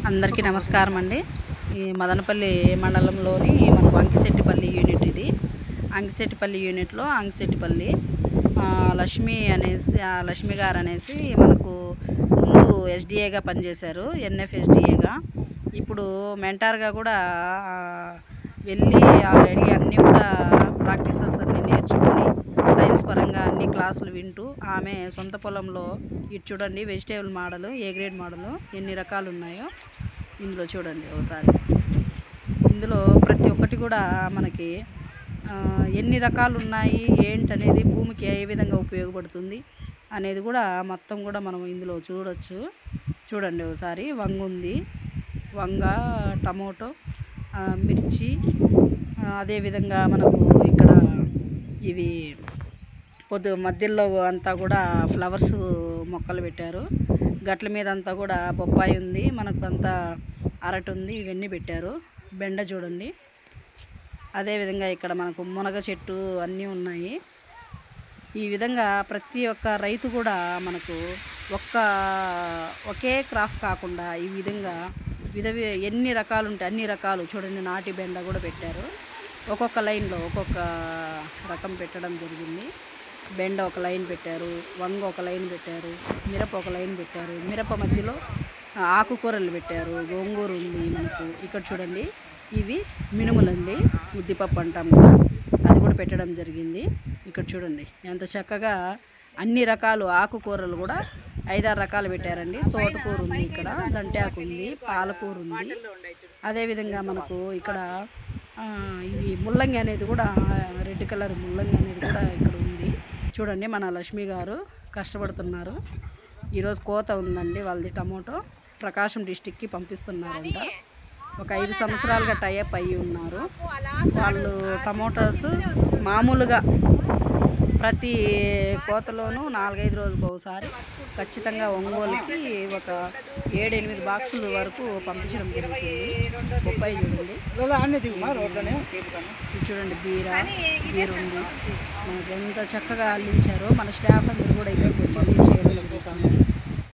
అందరికీ నమస్కారం అండి. ఈ మదనపల్లి మండలంలోని మనకు అంకిశెట్టిపల్లి యూనిట్ ఇది. అంకిశెట్టిపల్లి యూనిట్లో అంకిశెట్టిపల్లి లక్ష్మి గారు అనేసి మనకు ముందు ఎస్డిఏగా పనిచేశారు, ఎన్ఎఫ్ఎస్డిఏగా. ఇప్పుడు మెంటార్గా కూడా వెళ్ళి ఆల్రెడీ అన్నీ కూడా ప్రాక్టీసెస్ అన్నీ నేర్చుకొని సైన్స్ పరంగా అన్ని క్లాసులు వింటూ ఆమె సొంత పొలంలో ఇటు చూడండి, vegetable model, A grade model ఎన్ని రకాలు ఉన్నాయో ఇందులో చూడండి ఒకసారి. ఇందులో ప్రతి ఒక్కటి కూడా మనకి ఎన్ని రకాలు ఉన్నాయి ఏంటనేది, భూమికి ఏ విధంగా ఉపయోగపడుతుంది అనేది కూడా మొత్తం కూడా మనం ఇందులో చూడొచ్చు. చూడండి ఒకసారి. వంగ ఉంది, వంగ, టమోటో, మిర్చి, అదేవిధంగా మనకు ఇక్కడ ఇవి మధ్యలో అంతా కూడా ఫ్లవర్స్ మొక్కలు పెట్టారు. గట్ల మీద అంతా కూడా బొప్పాయి ఉంది, మనకు అంతా అరటి ఉంది, ఇవన్నీ పెట్టారు. బెండ చూడండి. అదేవిధంగా ఇక్కడ మనకు మునగ చెట్టు అన్నీ ఉన్నాయి. ఈ విధంగా ప్రతి ఒక్క రైతు కూడా మనకు ఒకే క్రాప్ కాకుండా ఈ విధంగా ఎన్ని రకాలు ఉంటాయి అన్ని రకాలు చూడండి. నాటి బెండ కూడా పెట్టారు. ఒక్కొక్క లైన్లో ఒక్కొక్క రకం పెట్టడం జరిగింది. బెండ ఒక లైన్ పెట్టారు, వంగ ఒక లైన్ పెట్టారు, మిరప ఒక లైన్ పెట్టారు. మిరప మధ్యలో ఆకుకూరలు పెట్టారు, గోంగూర ఉంది మనకు. ఇక్కడ చూడండి, ఇవి మినుములండి, ఉద్దిపప్పు అంటాం కదా, అది కూడా పెట్టడం జరిగింది. ఇక్కడ చూడండి ఎంత చక్కగా అన్ని రకాలు ఆకుకూరలు కూడా 5-6 రకాలు పెట్టారండి. తోటకూర ఉంది, ఇక్కడ దంటాకు ఉంది, పాలకూర ఉంది. అదేవిధంగా మనకు ఇక్కడ ఇవి ముల్లంగి అనేది కూడా, రెడ్ కలర్ ముల్లంగి అనేది కూడా ఇక్కడ ఉంది. చూడండి, మన లక్ష్మి గారు కష్టపడుతున్నారు. ఈరోజు కోత ఉందండి వాళ్ళది. టమోటో ప్రకాశం డిస్టిక్కి పంపిస్తున్నారంట. ఒక 5 సంవత్సరాలుగా టైఅప్ అయ్యి ఉన్నారు వాళ్ళు. టమోటాస్ మామూలుగా ప్రతి కోతలోనూ 4-5 రోజులకు ఒకసారి ఖచ్చితంగా ఒంగోలుకి ఒక 7-8 బాక్సుల వరకు పంపించడం జరుగుతుంది. బొప్పాయి చూడండి, చూడండి, బీర ఉంది. మనకు ఎంత చక్కగా అల్లించారో. మన స్టాఫ్ అందరూ కూడా ఇక్కడికి వచ్చి చేయడం జరుగుతుంది.